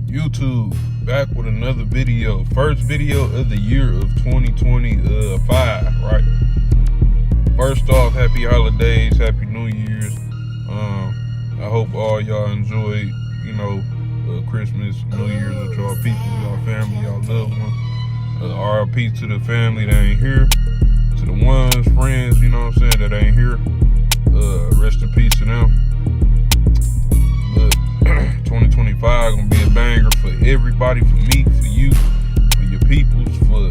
YouTube, back with another video. First video of the year of 2025, right? First off, happy holidays, happy New Year's. I hope all y'all enjoyed, Christmas, New Year's with y'all people, y'all family, y'all loved ones. RIP to the family that ain't here. To the ones, friends, that ain't here. Rest in peace to them. But 2025 gonna be a banger for everybody, for me, for you, for your peoples, for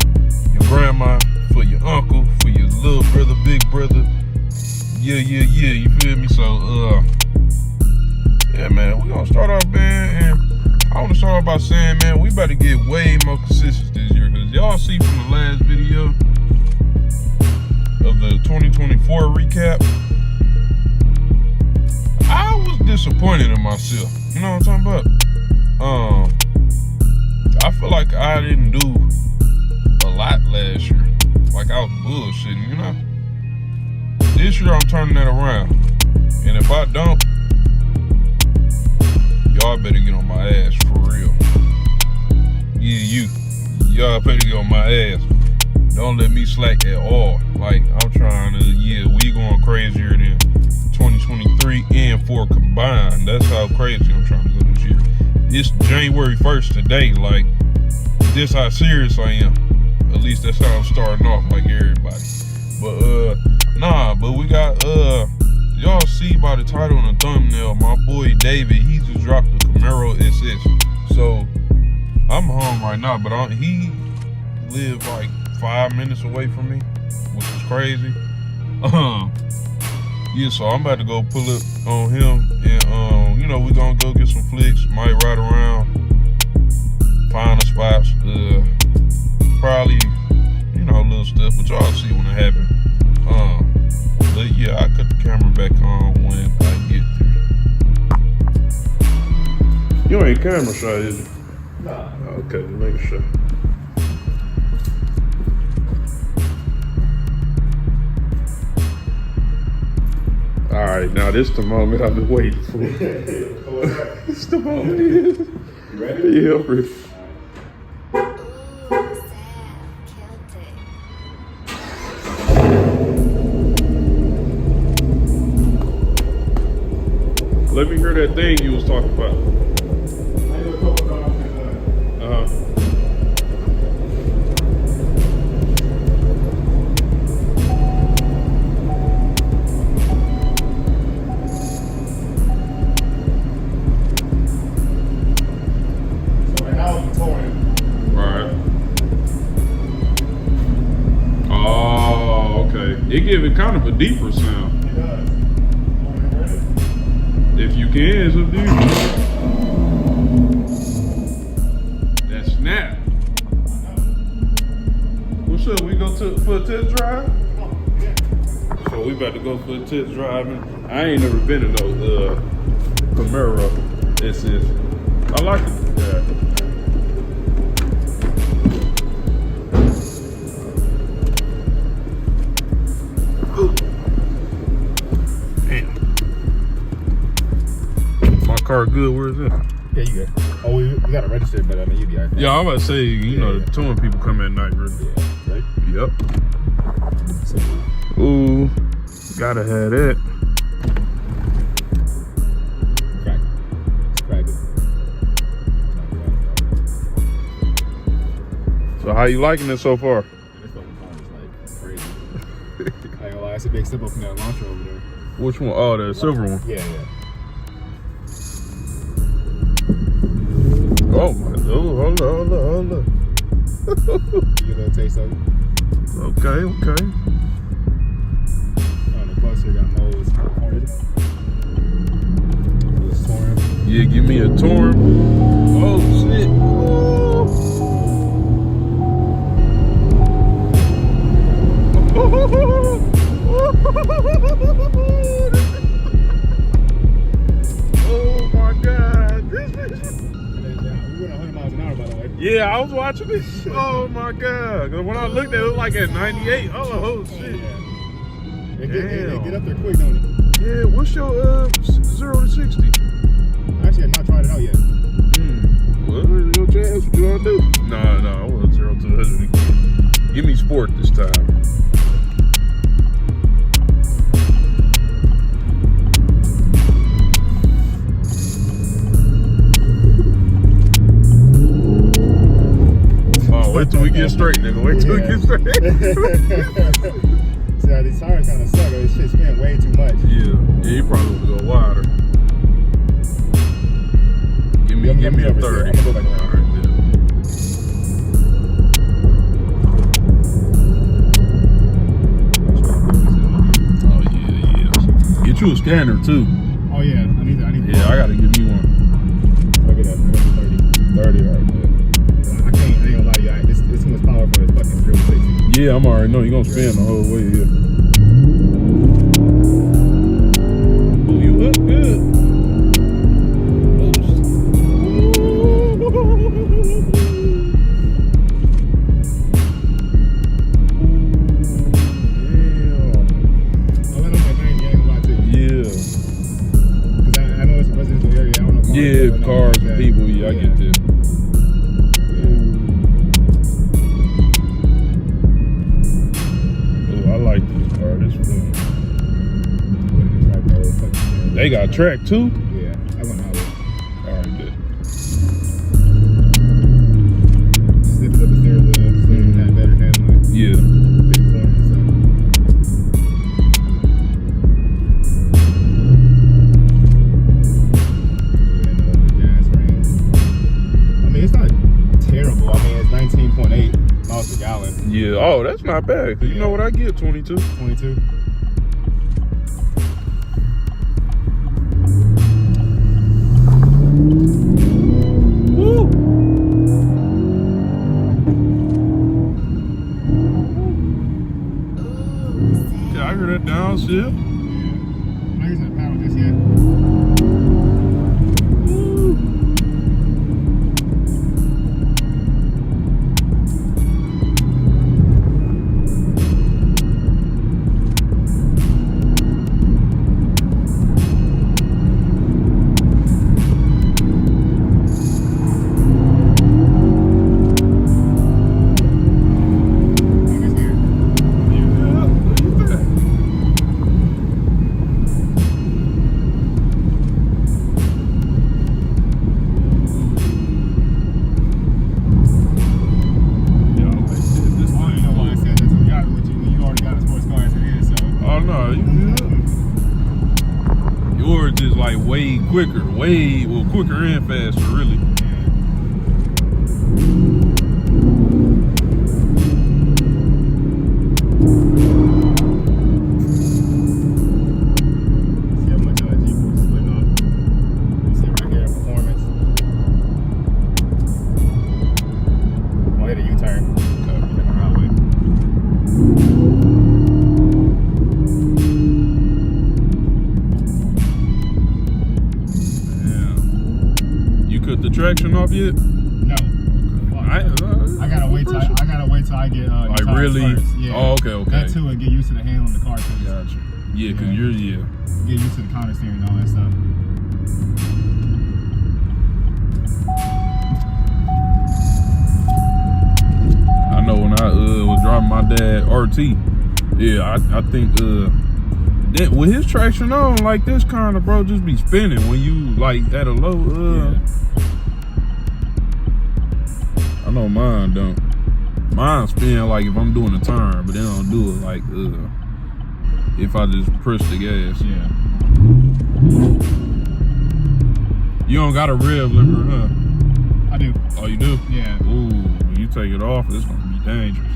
your grandma, for your uncle, for your little brother, big brother. Yeah, you feel me? So, yeah, man, we gonna start off, man, and I wanna start off by saying, man, we about to get way more consistent this year, because y'all see from the last video of the 2024 recap, I was disappointed in myself. You know what I'm talking about? I feel like I didn't do a lot last year. Like I was bullshitting, This year I'm turning that around. And if I don't, y'all better get on my ass for real. Yeah, y'all better get on my ass. Don't let me slack at all. Like, I'm trying to, we going crazier than 2023 and 4 combined. That's how crazy I'm trying to go this year. It's January 1st today. Like, this how serious I am. At least that's how I'm starting off, like everybody. But, but we got, y'all see by the title and the thumbnail, my boy David, he just dropped the Camaro SS. So, I'm home right now, but he lived like 5 minutes away from me, which is crazy. Yeah, so I'm about to go pull up on him, and we gonna go get some flicks, might ride around, find the spots, probably, little stuff, but y'all see when it happen. But yeah, I cut the camera back on when I get there. You ain't camera shy, is you? Nah. Okay, make sure. All right, now this the moment I've been waiting for. This the moment. You ready? Yeah, I'm ready. Let me hear that thing you was talking about. It give it kind of a deeper sound. It does. If you can, it's up to you. That snap. What's up? We go for a test drive? So we about to go for a test drive. I ain't never been in no Camaro SS. I like it. Yeah. Car good, where is it? Yeah, you good. Oh, we got to register, but you be all right. Yeah, I was about to say, the touring people come at night, really. Yeah, right? Yep. Ooh, gotta have that. Crack it. So how you liking it so far? This fucking car is like crazy. I ain't gonna lie, it's a big step up from that launcher over there. Which one? Oh, the silver one. Yeah. Oh my, hold up. You get a little taste of it? Okay. On the plus here got modes. Yeah, give me a torn. Oh shit. Oh my God. Yeah, I was watching this. Oh my God. When I looked at it, it was like at 98. Oh shit. Yeah. It get up there quick, don't it? Yeah, what's your 0 to 60? Actually, I've not tried it out yet. What? Wait till we get straight, nigga. Wait till we get straight. See how these tires kind of suck. This shit spin way too much. Yeah, you probably would go wider. Give me a 30. I'm gonna go back around. All right, yeah. Oh yeah. Get you a scanner too. Oh yeah, I need. Yeah, I gotta give me one. So I get that 30. 30, all right, yeah. I ain't gonna lie to you. It's too much power for this fucking 360. Yeah, I'm already know you're gonna spin the whole way here. Oh, you look good. Yeah, cars and people, yeah, I get that. Oh, I like this car, this one. They got track too? Yeah, I went out with. Alright, good. Slip it up the steering wheel, so you have better handling. Yeah. Big corners and stuff. It's not terrible. I mean, it's 19.8 miles per gallon. Yeah, oh, that's not bad. Cause you know what I get, 22. 22. Woo! Yeah, I hear that downshift. Yeah. I'm not using the paddle just yet. Yours is like way quicker, quicker and faster, really. See how much G-force is splitting off. You see right here, performance. I'm gonna hit a U-turn. Cut the traction off yet? No. I gotta wait till I get like really? First. Yeah. Oh, okay. That too, and get used to the handle on the car. Gotcha. Yeah, cause you're get used to the counter steering and all that stuff. I know when I was driving my dad RT. Yeah, I think that with his traction on like this kind of, bro, just be spinning when you like at a low. I know mine don't. Mine spin like if I'm doing a turn, but they don't do it like if I just press the gas. Yeah. You don't got a rev limiter, huh? I do. Oh, you do? Yeah. Ooh, when you take it off, it's gonna be dangerous.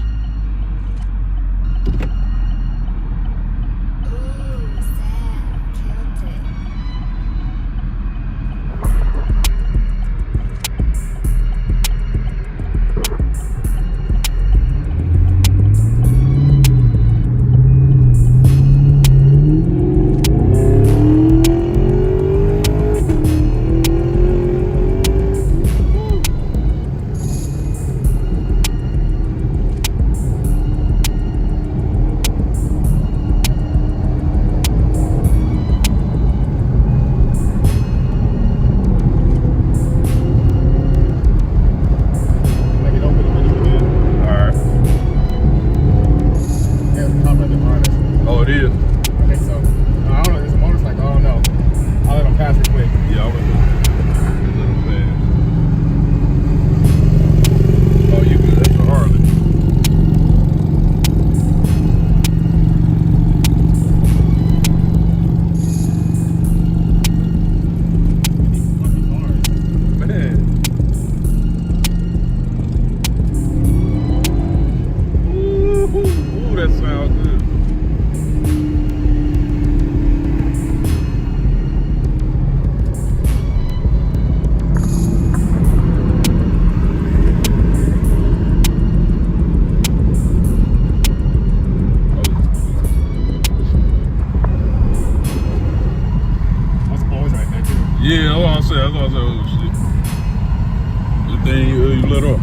you let off.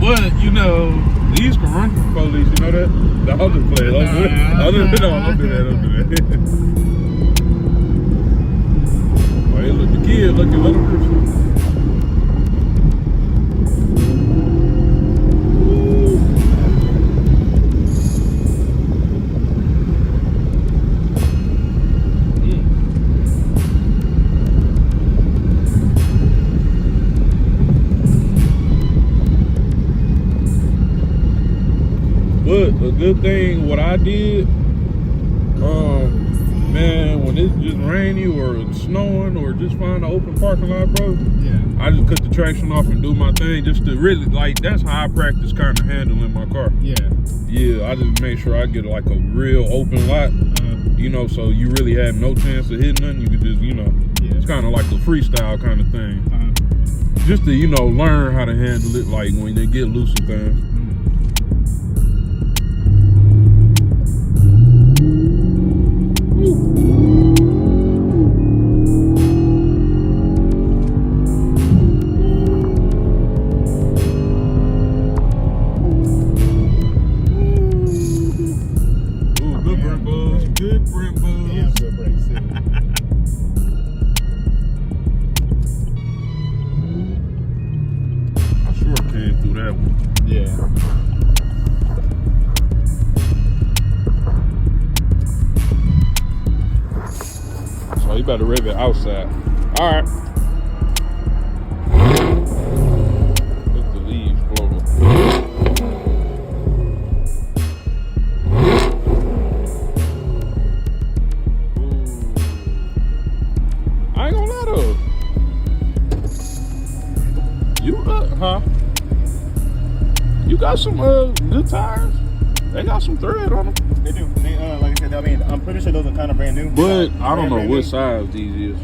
But you know, these can run from police. You know that? The other play. Don't do that. Oh, hey, look, the kid looking little person. But a good thing, what I did, man, when it's just rainy or it's snowing or just find an open parking lot, bro, Yeah. I just cut the traction off and do my thing just to really, like, that's how I practice kind of handling my car. Yeah. Yeah, I just make sure I get like a real open lot, you know, so you really have no chance of hitting nothing. You can just, you know, it's kind of like a freestyle kind of thing. Just to, you know, learn how to handle it, like when they get loose and things. Good brake buzz. Yeah, good brakes too. I sure came through that one. Yeah. So you better rev it outside. All right. Let the leaves blow. I ain't gonna lie though. You got some good tires. They got some thread on them. They do. They, like I said, I mean, I'm pretty sure those are kind of brand new. But I don't know what size these is.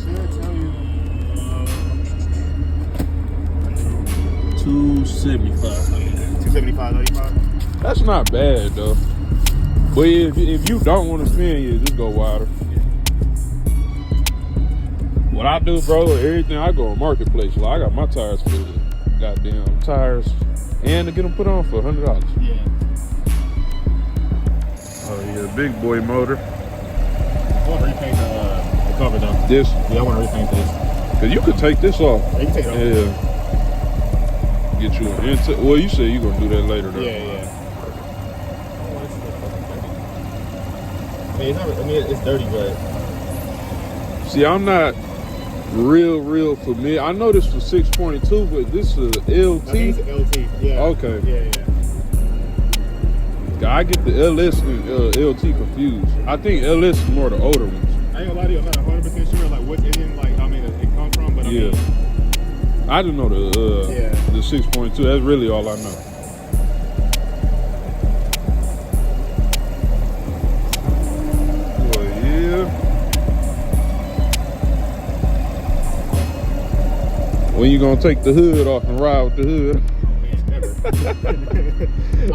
Should tell you. 275. 275, 95. That's not bad though. But if you don't want to spin, yeah, just go wider. What I do, bro, everything I go on Marketplace. Like, I got my tires for the goddamn tires, and to get them put on for $100. Yeah. Oh yeah, big boy motor. I want to repaint the cover though. This? Yeah, I want to repaint this. Cause you could take this off. You can take it off. Yeah. Get you an into. Well, you said you gonna do that later though. Yeah. I mean, it's dirty, but. See, I'm not real familiar. I know this was 6.2, but this is LT. I think it's LT. Yeah. Okay. Yeah. I get the LS and LT confused. I think LS is more the older ones. I ain't gonna lie to you, I'm not 100% sure like what engine it comes from, but I mean, I just know the 6.2. That's really all I know. Well, yeah. When you gonna take the hood off and ride with the hood?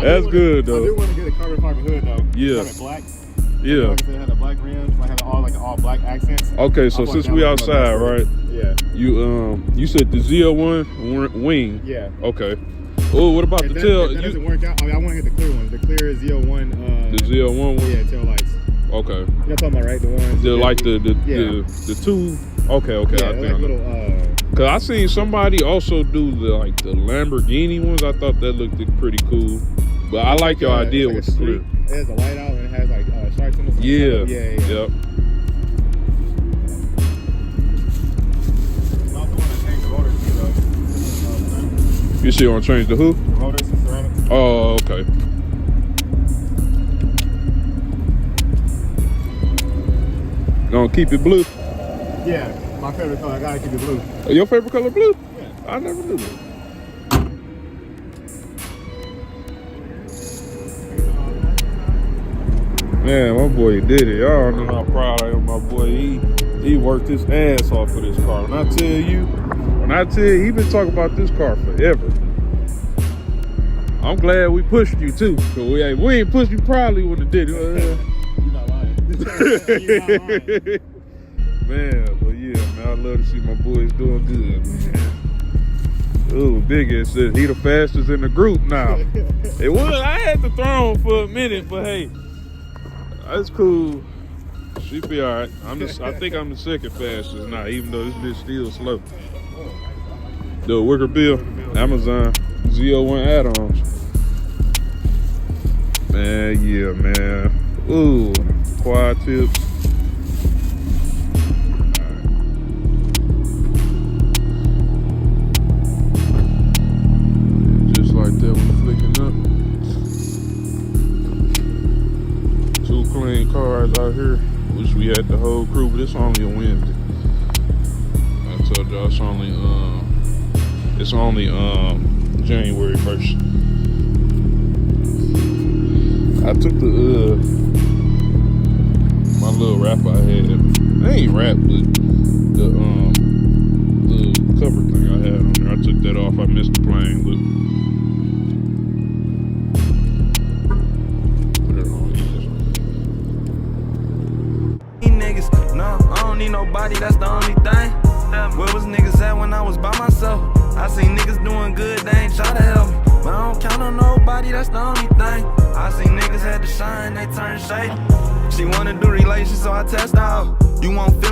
That's good though. I do want to get a carbon fiber hood though. Yeah. Have it black. Yeah. Like I said, it had the black rims, like had all black accents. Okay, so since we outside, right? Yeah. You said the Z01 wing. Yeah. Okay. Oh, what about If the that, tail? If that doesn't work out, I mean, I want to get the clear one. The clear Z01. The Z01 one. Yeah, tail lights. Okay. You know what I'm talking about, right? The ones. The two. Okay. Yeah, I like think. little. Cause I seen somebody also do the Lamborghini ones. I thought that looked pretty cool. But I like your idea with the clear. It has a light out and it has like stripes in it. Yeah. Yep. You still want to change the who? Rotors and ceramics. Oh, okay. Gonna keep it blue? Yeah, my favorite color. I gotta keep it blue. Your favorite color blue? Yeah. I never knew that. Man, my boy did it. Y'all know how proud I am, my boy. He worked his ass off for this car. When I tell you, he been talking about this car forever. I'm glad we pushed you too. Cause we ain't pushed you, probably wouldn't have did it. You're not lying. You're not lying. Man, but yeah, man, I love to see my boys doing good, man. Ooh, Big ass said he the fastest in the group now. It was, I had to throw him for a minute, but hey, that's cool. She be all right. I think I'm the second fastest now, even though this bitch still slow. The Wicker Bill, Amazon, Z01 add-ons. Man, yeah, man. Ooh, quad tips. Just like that, we flicking up. 2 clean cars out here. Wish we had the whole crew, but it's only a Wednesday. I told y'all it's only January 1st. I took the my little wrap I had. I ain't wrap, but the cover thing I had on there. I took that off. I missed the plane, but put it on easy. Niggas, no, I don't need nobody. That's the only thing. Where was niggas at when I was by myself? I seen niggas doing good, they ain't try to help me. But I don't count on nobody, that's the only thing. I seen niggas had to shine, they turned shady. She wanna do relations, so I test out. You want feelings?